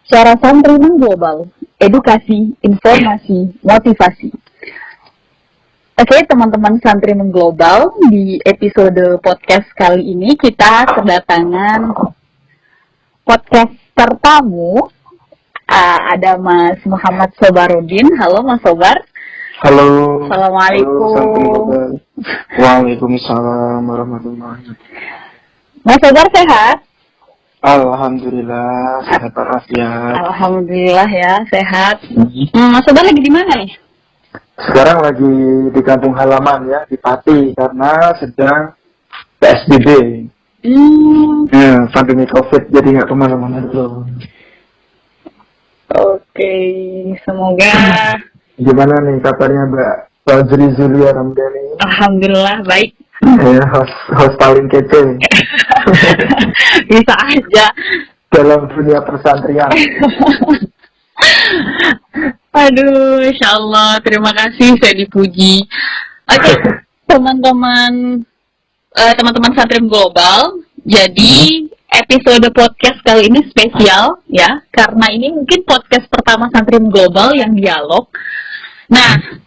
Suara Santri Mengglobal, edukasi, informasi, motivasi. Oke, teman-teman Santri Mengglobal, di episode podcast kali ini kita kedatangan podcaster tamu. Ada Mas Muhammad Sobarudin. Halo Mas Sobar. Halo. Assalamualaikum. Waalaikumsalam warahmatullahi wabarakatuh. Mas Sobar sehat? Alhamdulillah sehat walafiat. Alhamdulillah ya, sehat. Mas Sobar lagi di mana nih? Sekarang lagi di kampung halaman ya, di Pati, karena sedang PSBB. Pandemi COVID, jadi nggak kemana-mana dulu. Oke, semoga. Gimana nih kabarnya Mbak Fajri Zulia Ramdhani? Alhamdulillah baik. Host paling kece Bisa aja dalam dunia persantrian. Aduh, insya Allah, terima kasih, saya dipuji. Oke, teman-teman Santri Global. Jadi episode podcast kali ini spesial ya, karena ini mungkin podcast pertama Santri Global yang dialog. Nah,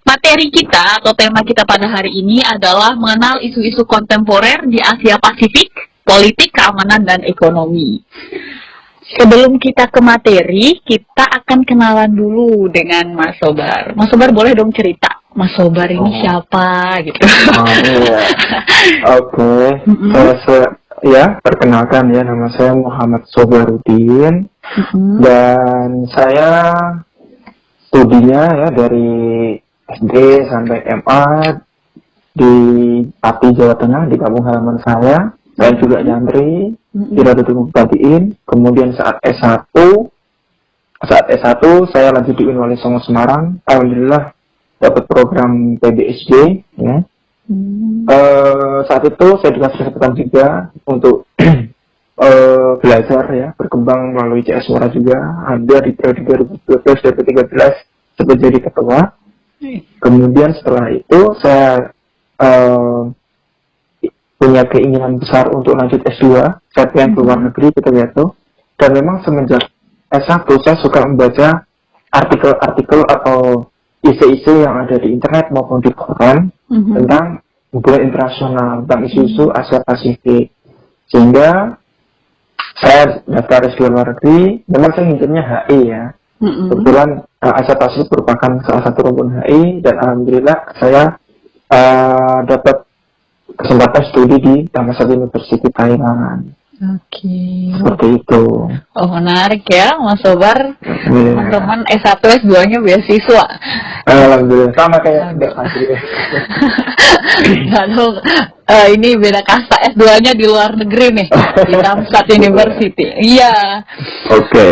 materi kita atau tema kita pada hari ini adalah mengenal isu-isu kontemporer di Asia Pasifik, politik, keamanan, dan ekonomi. Sebelum kita ke materi, kita akan kenalan dulu dengan Mas Sobar. Mas Sobar boleh dong cerita, Mas Sobar ini siapa gitu. Iya. Oke. Ya, perkenalkan ya, nama saya Muhammad Sobarudin. Dan saya studinya ya dari SD sampai MA di Pati, Jawa Tengah, di kampung halaman saya. Saya juga nyantri di Radutun Batiin. Kemudian saat S1 saya lanjut di Unwali Songo Semarang. Alhamdulillah dapat program PBSD ya. Saat itu saya dikasih kesempatan juga untuk belajar ya, berkembang melalui CS Suara juga. Ada di periode 2012-2013 sempat jadi ketua. Kemudian setelah itu saya punya keinginan besar untuk lanjut S2. Saya pengen keluar negeri gitu ya tuh. Dan memang semenjak S1 saya suka membaca artikel-artikel atau isi-isi yang ada di internet maupun di koran tentang hubungan internasional, tentang isu-isu Asia Pasifik. Sehingga saya daftar S2 luar negeri. Memang saya ngincernya HI ya. Kebetulan Asia Pasifik merupakan salah satu rumpun HI, dan alhamdulillah saya dapat kesempatan studi di Dhammasari University Thailand. Oke. Seperti itu. Oh, menarik ya, Mas Sobar. Teman-teman S1, S2-nya beasiswa. Alhamdulillah, sama kayak Mbak Fajri. Lalu ini beda kasta, S2-nya di luar negeri nih, di Dhammasari University. Iya. Oke.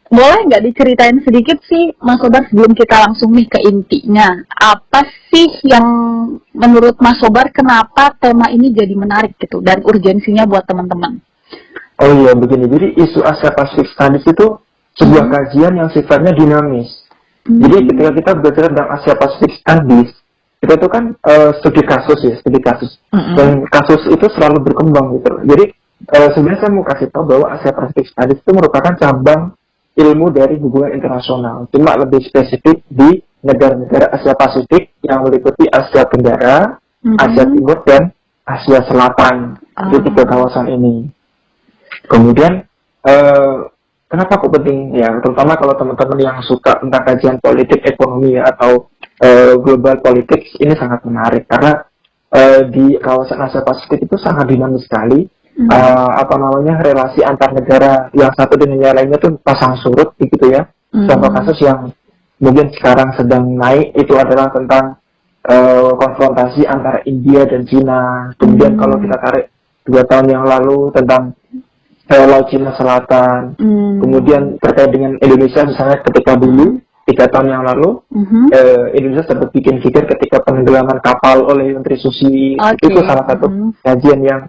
Boleh nggak diceritain sedikit sih, Mas Sobar, sebelum kita langsung nih ke intinya. Apa sih yang menurut Mas Sobar kenapa tema ini jadi menarik gitu, dan urgensinya buat teman-teman? Oh iya, begini. Jadi isu Asia Pacific Studies itu sebuah kajian yang sifatnya dinamis. Jadi ketika kita belajar tentang Asia Pacific Studies, kita itu kan studi kasus ya, studi kasus. Dan kasus itu selalu berkembang gitu. Jadi sebenarnya saya mau kasih tahu bahwa Asia Pacific Studies itu merupakan cabang ilmu dari hubungan internasional, cuma lebih spesifik di negara-negara Asia Pasifik yang meliputi Asia Tenggara, Asia Timur, dan Asia Selatan. Di tiga kawasan ini. Kemudian kenapa kok penting ya, terutama kalau teman-teman yang suka tentang kajian politik ekonomi ya, atau global politics, ini sangat menarik karena di kawasan Asia Pasifik itu sangat dinamis sekali. Relasi antar negara yang satu dengan yang lainnya tuh pasang surut gitu ya. Contoh kasus yang mungkin sekarang sedang naik itu adalah tentang konfrontasi antara India dan Cina. Kemudian kalau kita tarik 2 tahun yang lalu tentang Laut Cina Selatan. Kemudian terkait dengan Indonesia misalnya ketika dulu 3 tahun yang lalu Indonesia sempat bikin fikir ketika penenggelaman kapal oleh Menteri Susi. Itu salah satu kajian yang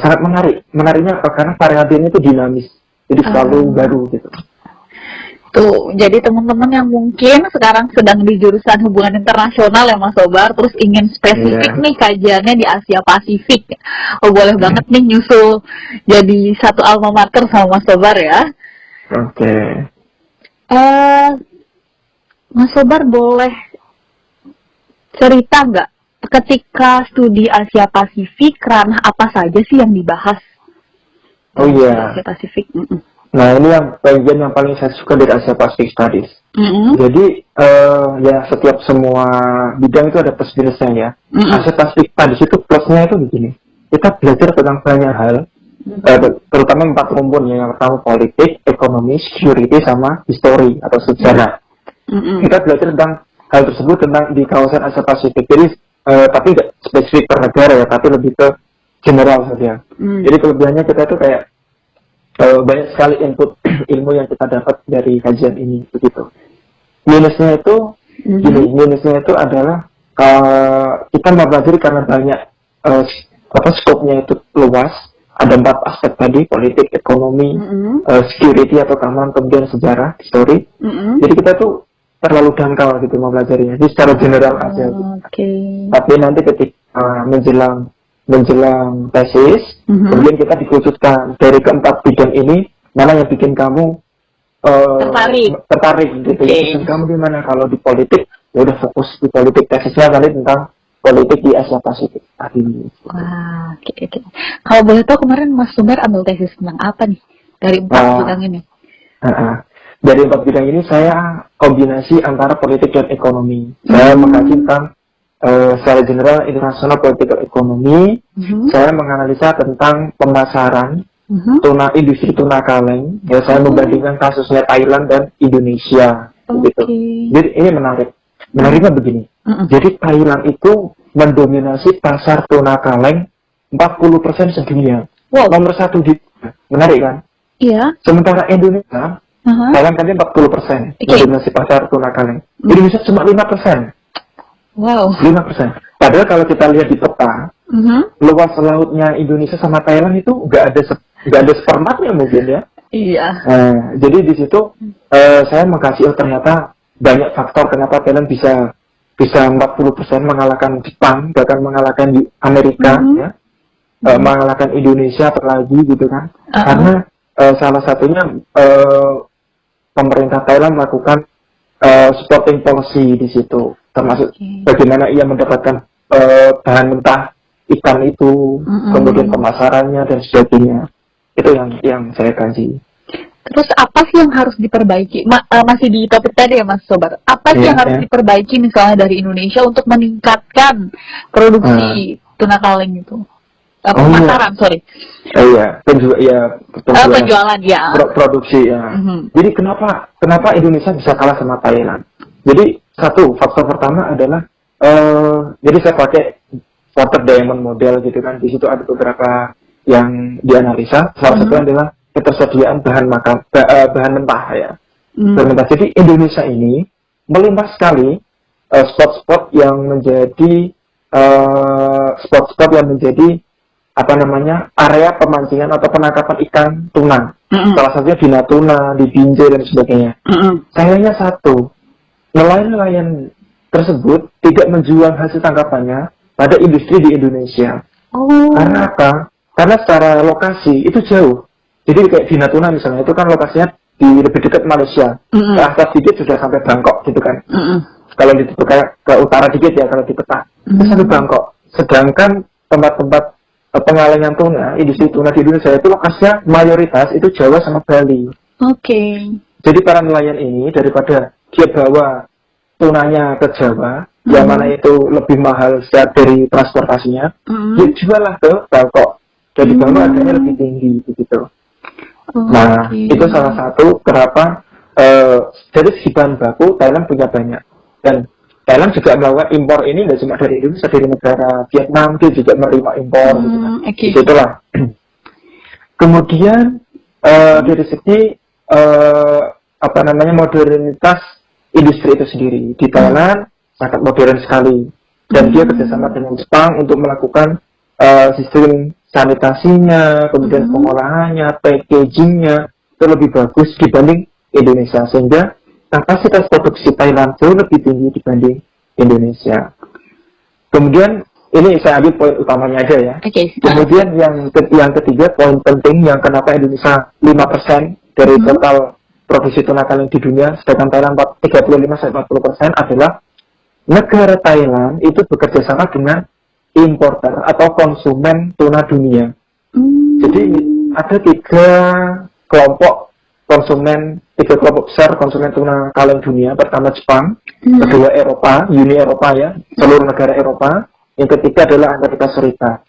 sangat menarik. Menariknya karena variabelnya itu dinamis, jadi selalu baru gitu. Tuh, jadi teman-teman yang mungkin sekarang sedang di jurusan hubungan internasional ya Mas Sobar, terus ingin spesifik Iya. nih kajiannya di Asia Pasifik. Oh, boleh banget nih nyusul jadi satu alma mater sama Mas Sobar ya. Oke. Eh, Mas Sobar boleh cerita nggak ketika studi Asia Pasifik, ranah apa saja sih yang dibahas Oh di iya. Asia Pasifik? Nah, ini yang bagian yang paling saya suka dari Asia Pacific Studies. Mm-mm. Jadi, ya setiap semua bidang itu ada plus minusnya ya. Mm-mm. Asia Pacific Studies itu plusnya itu begini. Kita belajar tentang banyak hal, terutama 4 rumpun ya. Yang pertama politik, ekonomi, security, sama history atau sejarah. Mm-mm. Kita belajar tentang hal tersebut tentang di kawasan Asia Pasifik. Jadi, tapi tidak spesifik per negara ya, tapi lebih ke general saja. Jadi kelebihannya kita itu kayak banyak sekali input ilmu yang kita dapat dari kajian ini begitu. Minusnya itu gini, minusnya itu adalah kita mempelajari karena banyak skopnya itu luas. Ada 4 aspek tadi, politik, ekonomi, security atau keamanan, kemudian sejarah, history. Jadi kita tuh terlalu dangkal gitu mempelajarinya. Jadi secara general aja. Okay. Tapi nanti ketika menjelang tesis, kemudian kita dikerucutkan dari keempat bidang ini, mana yang bikin kamu tertarik gitu. Okay. Ya, kamu gimana kalau di politik? Ya udah fokus di politik, tesisnya kali tentang politik di Asia Pasifik. Wah, okay. Kalau boleh tahu kemarin Mas Sobar ambil tesis tentang apa nih dari 4 bidang ini? Dari 4 bidang ini saya kombinasi antara politik dan ekonomi. Saya mengkaji tentang secara general internasional political ekonomi. Saya menganalisa tentang pemasaran industri tuna kaleng. Ya, saya membandingkan kasusnya Thailand dan Indonesia. Gitu. Jadi ini menarik. Menariknya begini. Jadi Thailand itu mendominasi pasar tuna kaleng 40% sedunia. Wow. Nomor 1 di menarik kan? Iya. Sementara Indonesia Thailand kan 40% mendominasi pasar tuna kaleng. Indonesia cuma 5%. Wow. 5%. Padahal kalau kita lihat di peta, luas lautnya Indonesia sama Thailand itu nggak ada seperempatnya mungkin ya. Iya. Jadi di situ saya mengkaji ternyata banyak faktor kenapa Thailand bisa 40% mengalahkan Jepang, bahkan mengalahkan Amerika, ya, mengalahkan Indonesia apalagi gitu kan. Karena salah satunya pemerintah Thailand melakukan supporting policy di situ, termasuk bagaimana ia mendapatkan bahan mentah ikan itu, kemudian pemasarannya dan sebagainya. Itu yang saya kaji. Terus apa sih yang harus diperbaiki? Masih di topik tadi ya Mas Sobar. Apa sih yang harus diperbaiki misalnya dari Indonesia untuk meningkatkan produksi tuna kaleng itu? Pemasaran, sorry. Iya, Penjualan ya. Produksi ya. Jadi kenapa Indonesia bisa kalah sama Thailand? Jadi satu faktor pertama adalah jadi saya pakai water diamond model gitu kan. Di situ ada beberapa yang dianalisa. Salah satunya adalah ketersediaan bahan mentah ya. Bahan mentah. Jadi Indonesia ini melimpah sekali spot-spot yang menjadi area pemancingan atau penangkapan ikan tuna. Salah satunya di Natuna, di Binjai dan sebagainya. Sayangnya satu, nelayan-nelayan tersebut tidak menjual hasil tangkapannya pada industri di Indonesia. Karena apa? Karena secara lokasi itu jauh. Jadi kayak di Natuna misalnya, itu kan lokasinya di lebih dekat Malaysia. Ke atas dikit sudah sampai Bangkok gitu kan. Kalau di kayak ke utara dikit ya, kalau di peta itu sampai Bangkok. Sedangkan tempat-tempat pengalengan tuna, industri tuna di Indonesia itu lokasinya mayoritas itu Jawa sama Bali. Jadi para nelayan ini daripada dia bawa tunanya ke Jawa, yang mana itu lebih mahal dari transportasinya, dia jual lah ke Bangkok. Jadi Bangkok harganya lebih tinggi begitu. Nah, itu salah satu kenapa dari segi bahan baku Thailand punya banyak, dan Thailand juga melakukan impor ini tidak cuma dari Indonesia, dari negara Vietnam dia juga menerima impor gitu kan. Itulah. Kemudian dari segi modernitas industri itu sendiri di Thailand sangat modern sekali, dan dia kerjasama dengan Jepang untuk melakukan sistem sanitasinya, kemudian pengolahannya, packagingnya itu lebih bagus dibanding Indonesia, sehingga kapasitas produksi Thailand jauh lebih tinggi dibanding Indonesia. Kemudian ini saya ambil poin utamanya aja ya. Oke. Kemudian yang ketiga, poin penting yang kenapa Indonesia 5% dari total produksi tuna kaleng di dunia, sedangkan Thailand 35-40% adalah negara Thailand itu bekerja sama dengan importer atau konsumen tuna dunia. Jadi ada tiga kelompok besar konsumen tuna kaleng dunia. Pertama Jepang, kedua Eropa, Uni Eropa ya, seluruh negara Eropa. Yang ketiga adalah Amerika Serikat.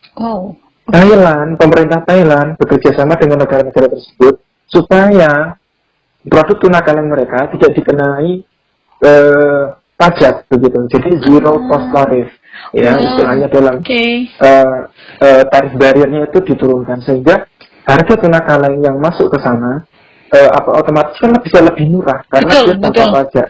Pemerintah Thailand bekerja sama dengan negara-negara tersebut supaya produk tuna kaleng mereka tidak dikenai pajak begitu. Jadi zero cost tariff ya, istilahnya dalam tarif bariernya itu diturunkan, sehingga harga tuna kaleng yang masuk ke sana otomatis kan bisa lebih murah karena dia tanpa pajak,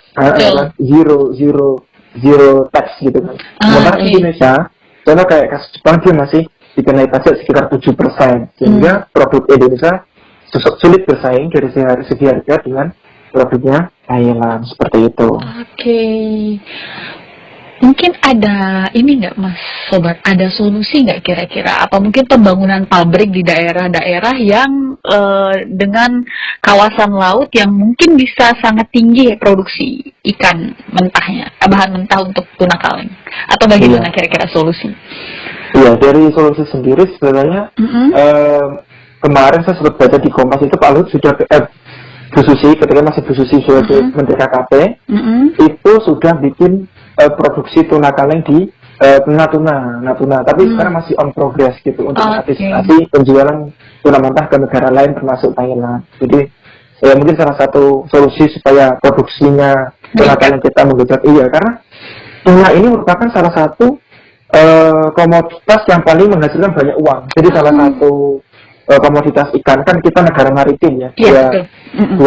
zero tax gitu kan. Sementara Indonesia, contoh kayak kasus Jepang, dia masih dikenai pajak sekitar 7%, sehingga produk Indonesia sulit bersaing dari segi harga dengan produknya Thailand, seperti itu. Mungkin ada ini nggak Mas Sobat, ada solusi nggak kira-kira? Apa mungkin pembangunan pabrik di daerah-daerah yang dengan kawasan laut yang mungkin bisa sangat tinggi produksi ikan mentahnya, bahan mentah untuk tuna kaleng? Atau bagaimana kira-kira solusi? Iya, dari solusi sendiri sebenarnya kemarin saya sempat baca di Kompas itu Pak Luhut sudah Bu Susi, ketika masih Bu Susi sebagai Menteri KKP, itu sudah bikin produksi tuna kaleng di Natuna, tapi sekarang masih on progress gitu untuk mengantisipasi penjualan tuna mentah ke negara lain termasuk Thailand. Jadi ya mungkin salah satu solusi supaya produksinya tuna kaleng kita menggejot, karena tuna ini merupakan salah satu komoditas yang paling menghasilkan banyak uang. Jadi salah satu komoditas ikan, kan kita negara maritim ya, 2/3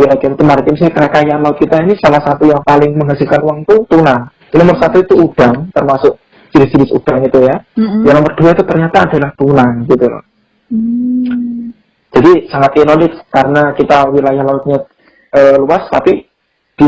wilayah kita itu maritim, sih kekayaan laut kita ini salah satu yang paling menghasilkan uang itu tuna. Nomor 1 itu udang, termasuk jenis-jenis udang itu ya. Yang nomor 2 itu ternyata adalah tuna gitu loh. Jadi sangat ironis karena kita wilayah lautnya luas, tapi di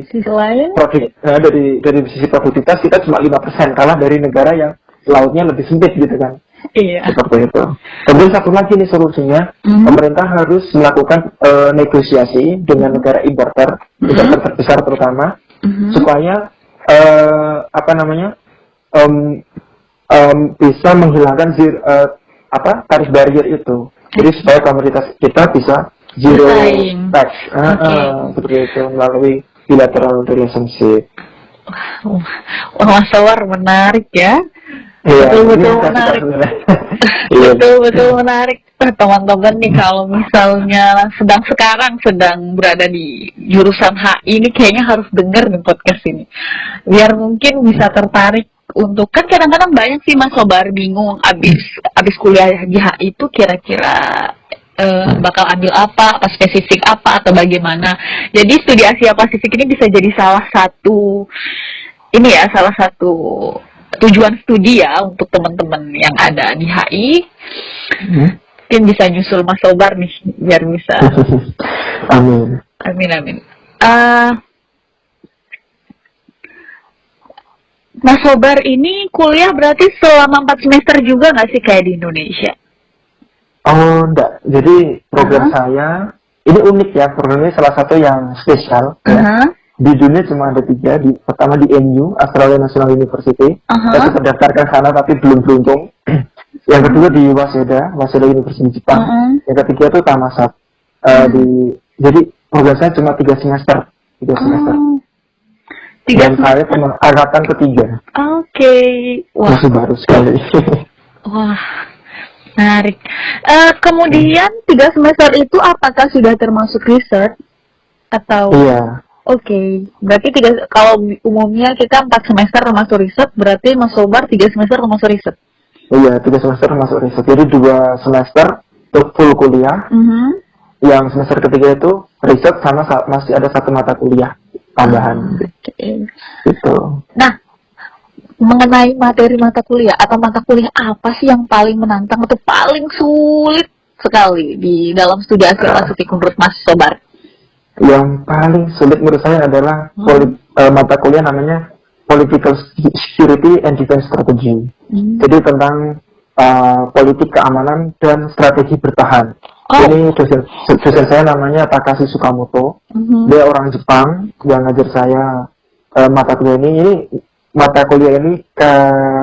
sisi lain dari sisi produktivitas kita cuma 5%, kalah dari negara yang lautnya lebih sempit gitu kan. Seperti itu. Kemudian satu lagi nih solusinya, pemerintah harus melakukan negosiasi dengan negara importer terbesar terutama, supaya bisa menghilangkan tarif barrier itu. Jadi supaya komoditas kita bisa zero tax, seperti itu, melalui bilateral relationship. Mas Sawar, menarik ya. Betul-betul menarik. Betul-betul menarik. Teman-teman nih, kalau misalnya sedang berada di jurusan HI ini, kayaknya harus dengar nih podcast ini, biar mungkin bisa tertarik untuk, kan kadang-kadang banyak sih Mas Sobar bingung abis kuliah di HI itu kira-kira bakal ambil apa spesifik apa atau bagaimana. Jadi studi Asia Pasifik ini bisa jadi salah satu tujuan studi ya untuk teman-teman yang ada di HI. Mungkin bisa nyusul Mas Sobar nih biar bisa. Amin. Mas Sobar ini kuliah berarti selama 4 semester juga nggak sih kayak di Indonesia? Oh, enggak. Jadi program saya ini unik ya, programnya salah satu yang spesial. Ya. Di dunia cuma ada 3. Pertama di NU, Australia National University. Saya sempat daftarkan sana tapi belum beruntung. Yang kedua di Waseda University Jepang. Yang ketiga itu Tamasat. Jadi program saya cuma 3 semester. Dan saya angkatan ketiga. Wah. Masih baru sekali. Wah, menarik. Kemudian 3 semester itu apakah sudah termasuk riset atau? Iya. Berarti kalau umumnya kita 4 semester termasuk riset, berarti Mas Sobar 3 semester termasuk riset. Iya, 3 semester termasuk riset. Jadi 2 semester untuk full kuliah. Yang semester ketiga itu riset sama masih ada 1 mata kuliah tambahan. Gitu. Nah, mengenai materi mata kuliah atau mata kuliah apa sih yang paling menantang atau paling sulit sekali di dalam studi Asia Pasifik menurut Mas Sobar? Yang paling sulit menurut saya adalah mata kuliah namanya Political Security and Defense Strategy. Jadi tentang politik keamanan dan strategi bertahan. Ini dosen saya namanya Takashi Sukamoto. Dia orang Jepang yang ngajar saya mata kuliah ini. Mata kuliah ini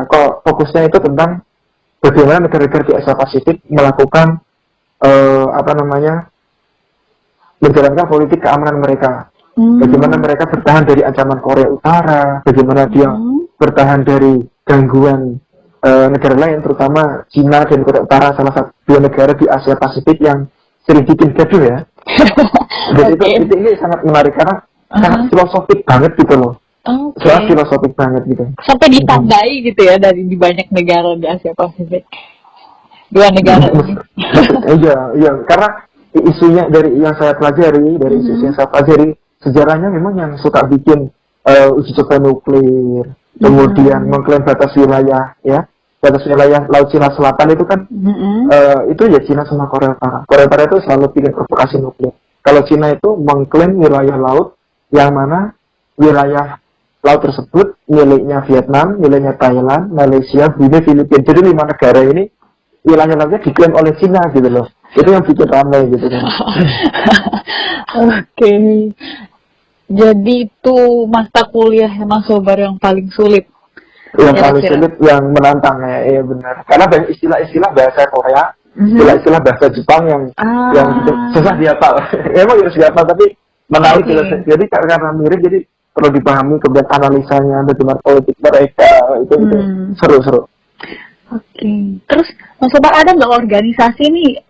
kok fokusnya itu tentang bagaimana negara-negara di Asia Pasifik melakukan menjalankan politik keamanan mereka. Bagaimana mereka bertahan dari ancaman Korea Utara, bagaimana dia bertahan dari gangguan negara lain, terutama Cina dan Korea Utara, salah satu dua negara di Asia Pasifik yang sering bikin gaduh ya. Dan itu ini sangat menarik karena sangat filosofik banget gitu loh. Sangat filosofik banget gitu. Sampai ditandai gitu ya dari di banyak negara di Asia Pasifik. Dua negara ini. Iya, karena isunya dari yang saya pelajari, sejarahnya memang yang suka bikin uji coba nuklir, kemudian mengklaim batas wilayah Laut Cina Selatan itu kan itu ya Cina sama Korea Utara. Korea Utara itu selalu bikin provokasi nuklir. Kalau Cina itu mengklaim wilayah laut yang mana wilayah laut tersebut miliknya Vietnam, miliknya Thailand, Malaysia, Brunei, Filipina. Jadi 5 negara ini wilayah lautnya diklaim oleh Cina gitu loh. Itu yang bikin ramai gitu kan. Oke. Jadi itu mata kuliah Mas Sobar yang paling sulit. Yang paling sulit, yang menantang ya, iya benar. Karena banyak istilah-istilah bahasa Korea, istilah-istilah bahasa Jepang yang susah dihafal. Emang harus dihafal tapi menarik gitu. Jadi karena mirip jadi perlu dipahami kemudian analisanya bagaimana politik mereka itu seru-seru. Oke. Terus Mas Sobar ada nggak organisasi nih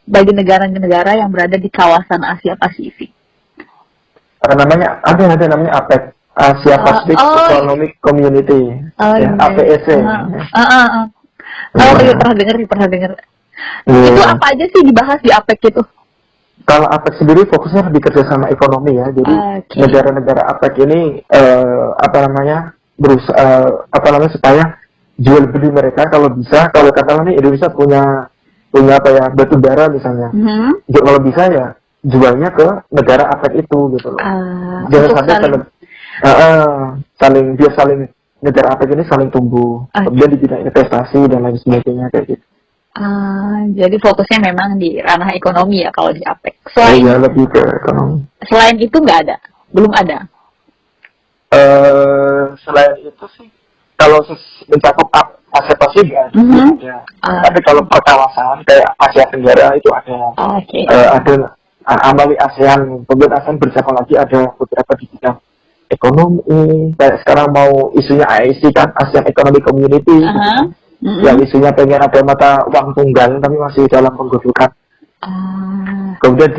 bagi negara-negara yang berada di kawasan Asia Pasifik? Namanya APEC, Asia Pacific Economic Community, APEC. Iya pernah dengar. Itu apa aja sih dibahas di APEC itu? Kalau APEC sendiri fokusnya lebih kerjasama ekonomi ya, jadi negara-negara APEC ini berusaha supaya jual beli mereka kalau bisa, kalau katakanlah nih Indonesia punya batu bara misalnya, kalau bisa ya jualnya ke negara APEC itu gitu loh. Jangan sampai saling negara APEC ini saling tumbuh, kemudian di bidang investasi dan lain sebagainya kayak gitu. Jadi fokusnya memang di ranah ekonomi ya kalau di APEC. Iya, lebih ke ekonomi. Selain itu belum ada. Selain itu sih, kalau mencakup Asia Pasifik ada. Tapi kalau per kawasan kayak Asia Tenggara itu ada. Ada Amali ASEAN, kemudian ASEAN bercabang lagi ada beberapa di bidang ekonomi. Kayak sekarang mau isunya AEC kan, ASEAN Economic Community. Yang isunya pengen ada mata uang tunggal tapi masih dalam penggodokan. Kemudian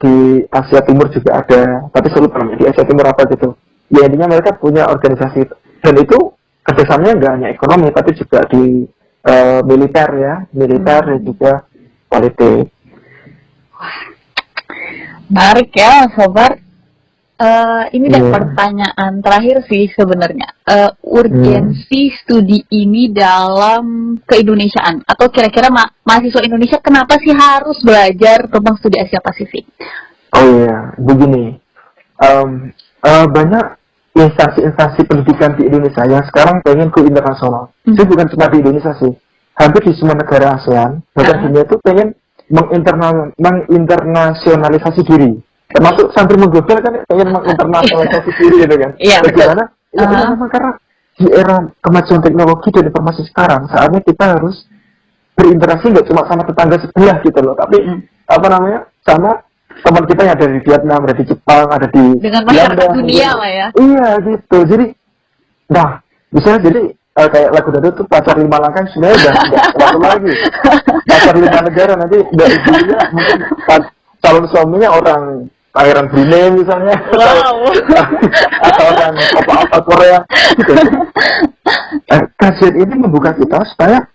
di Asia Timur juga ada, tapi sulit di Asia Timur apa gitu. Ya intinya mereka punya organisasi dan itu kerjasamanya nggak hanya ekonomi tapi juga di militer dan juga politik. Menarik ya Sobar. Ini dan pertanyaan terakhir sih sebenarnya, urgensi studi ini dalam keindonesiaan atau kira-kira mahasiswa Indonesia kenapa sih harus belajar tentang studi Asia Pasifik? Oh iya, begini, banyak instansi-instansi pendidikan di Indonesia yang sekarang pengen go internasional. Jadi bukan cuma di Indonesia sih, hampir di semua negara ASEAN bahkan dunia itu pengen menginternasionalisasi diri. Termasuk santri mengglobal kan pengen menginternasionalisasi diri gitu kan. Bagaimana? Karena di era kemajuan teknologi dan informasi sekarang, saatnya kita harus berinteraksi nggak cuma sama tetangga sebelah gitu loh, tapi sama teman kita yang ada di Vietnam, ada di Jepang, ada di dengan masyarakat dunia lah ya. Iya gitu. Jadi, bisa jadi kayak lagu dadu tuh pacar 5 langkah sebenarnya udah nggak lagi. Pacar 5 negara nanti dari dunia mungkin calon suaminya orang Pangeran Brunei misalnya, atau orang apa Korea gitu. Kajian ini membuka kita supaya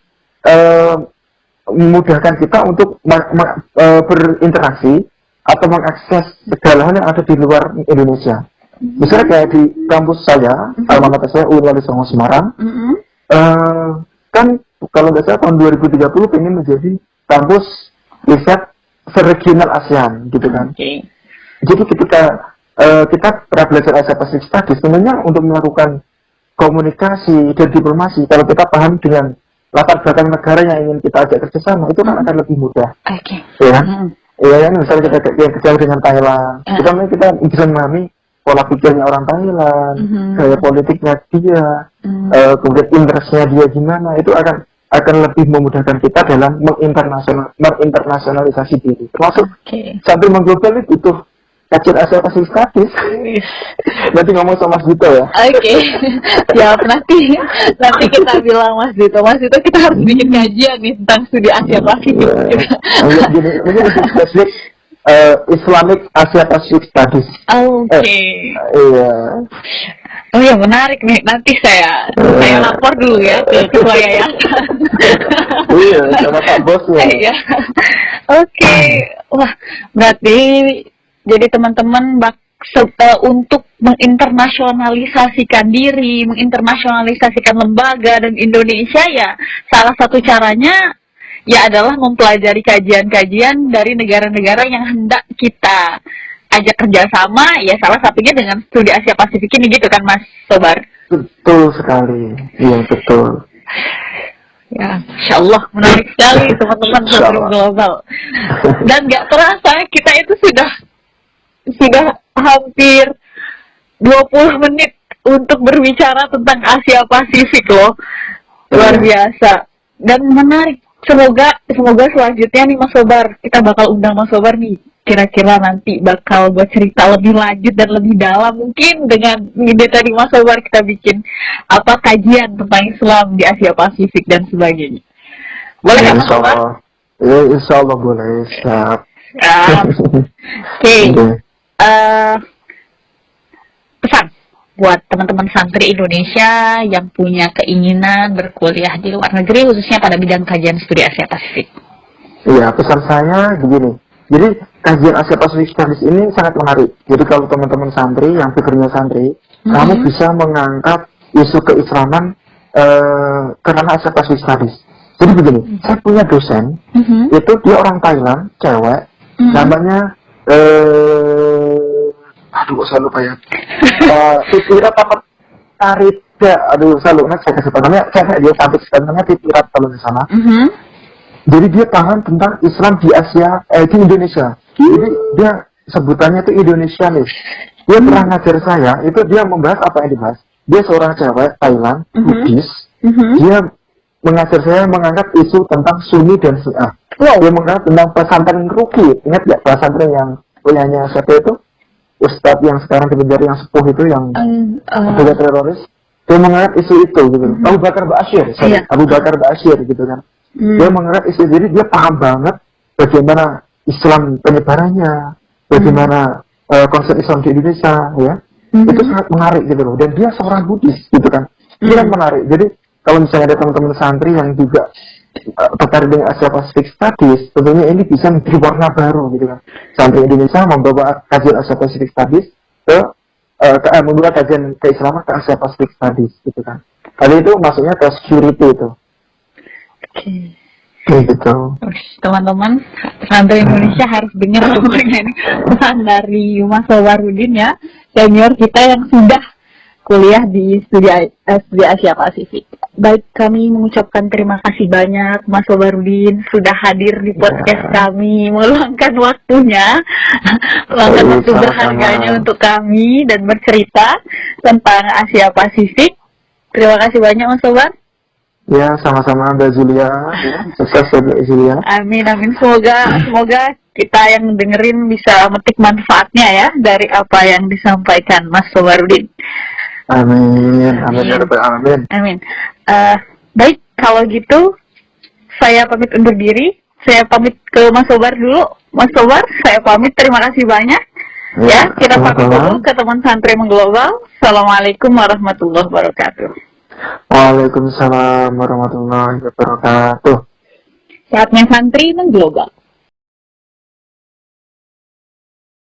memudahkan kita untuk berinteraksi atau mengakses segala hal yang ada di luar Indonesia. Misalnya kayak di kampus saya, alma mater saya Wali Songo Semarang, kan kalau nggak salah tahun 2030 pengen menjadi kampus riset seregional ASEAN gitu kan. Oke. Jadi ketika kita pernah belajar Asia Pacific Studies, sebenarnya untuk melakukan komunikasi dan diplomasi, kalau kita paham dengan latar belakang negara yang ingin kita ajak kerjasama, itu kan akan lebih mudah. Oke. Ya kan? Ya kan, misalnya kita kerja dengan Thailand, kita bisa memahami pola pikirnya orang Thailand, gaya politiknya dia, kemudian interestnya dia gimana, itu akan lebih memudahkan kita dalam menginternasionalisasi diri. Termasuk sambil mengglobal itu butuh kajian Asia Pacific Studies. Nanti ngomong sama Mas Dito ya. Oke. Siap, nanti kita bilang Mas Dito kita harus bikin kajian nih tentang studi Asia Pasifik. Mungkin spesifik Islamic Asia Pacific Studies. Oke. Iya. Oh ya, menarik nih. Nanti saya lapor dulu ya ke ketua yayasan. Iya, sama Pak Bos ya. Iya. Oke. Wah, berarti jadi teman-teman untuk menginternasionalisasikan diri, menginternasionalisasikan lembaga dan Indonesia ya, salah satu caranya ya adalah mempelajari kajian-kajian dari negara-negara yang hendak kita ajak kerjasama, ya salah satunya dengan studi Asia Pasifik ini gitu kan Mas Sobar? Betul sekali, iya betul. Ya, Insya Allah menarik sekali teman-teman Satrim Global. Dan nggak terasa kita itu sudah hampir 20 menit untuk berbicara tentang Asia Pasifik loh. Luar biasa. Dan menarik. Semoga selanjutnya nih Mas Sobar, kita bakal undang Mas Sobar nih. Kira-kira nanti bakal buat cerita lebih lanjut dan lebih dalam. Mungkin dengan ide tadi Mas Sobar kita bikin kajian tentang Islam di Asia Pasifik dan sebagainya. Boleh nggak Mas Sobar? Ya, Insya Allah boleh. Siap. Oke. Pesan buat teman-teman santri Indonesia yang punya keinginan berkuliah di luar negeri, khususnya pada bidang kajian studi Asia Pasifik. Iya, pesan saya begini. Jadi kajian Asia Pacific Studies ini sangat menarik. Jadi kalau teman-teman santri yang pikirnya santri, kamu bisa mengangkat isu keislaman karena Asia Pacific Studies. Jadi begini, saya punya dosen, itu dia orang Thailand, cewek, namanya aduh saya lupa ya. Titirat apa Tarida, aduh saya lupa, saya kasih tahu namanya, dia cantik sekali, namanya Titirat kalau di sana. Jadi dia paham tentang Islam di Asia, di Indonesia. Jadi dia sebutannya itu Indonesianis. Dia pernah ngajar saya, itu dia membahas apa yang dibahas. Dia seorang cewek Thailand, Buddhis. Dia mengajar saya mengangkat isu tentang Sunni dan Syiah. Dia mengangkat tentang pesantren Ruki. Ingat nggak pesantren yang punyanya siapa itu? Ustadz yang sekarang di penjara yang sepuh itu yang terduga teroris. Dia mengangkat isu itu gitu. Abu Bakar Ba'asyir, Abu Bakar Ba'asyir gitu kan. Dia mengangkat isu, jadi dia paham banget bagaimana Islam penyebarannya, bagaimana konsep Islam di Indonesia, ya. Itu sangat menarik gitu loh. Dan dia seorang Buddhis gitu kan. Dia kan menarik. Jadi kalau misalnya ada teman-teman santri yang juga tertarik dengan Asia Pacific Studies, tentunya ini bisa menjadi warna baru gitu kan. Santri Indonesia membawa kajian Asia Pacific Studies membawa kajian keislaman ke Asia Pacific Studies gitu kan. Kali itu maksudnya ke security itu. Gitu. Teman-teman santri Indonesia harus dengar semuanya ini pesan dari Mas Sobarudin ya, senior kita yang sudah kuliah di studi Asia Pasifik. Baik, kami mengucapkan terima kasih banyak Mas Sobarudin sudah hadir di podcast kami, meluangkan waktunya, meluangkan waktu berharganya untuk kami dan bercerita tentang Asia Pasifik. Terima kasih banyak Mas Sobar. Ya, sama-sama Mbak Zulia. Ya, sukses Mbak Zulia. Amin. Semoga kita yang dengerin bisa metik manfaatnya ya dari apa yang disampaikan Mas Sobarudin. Amin. Amin. Baik, kalau gitu saya pamit undur diri. Saya pamit ke Mas Sobar dulu. Mas Sobar, saya pamit. Terima kasih banyak. Ya, kita pamit dulu ke teman santri mengglobal. Assalamualaikum warahmatullahi wabarakatuh. Waalaikumsalam warahmatullahi wabarakatuh. Saatnya santri mengglobal.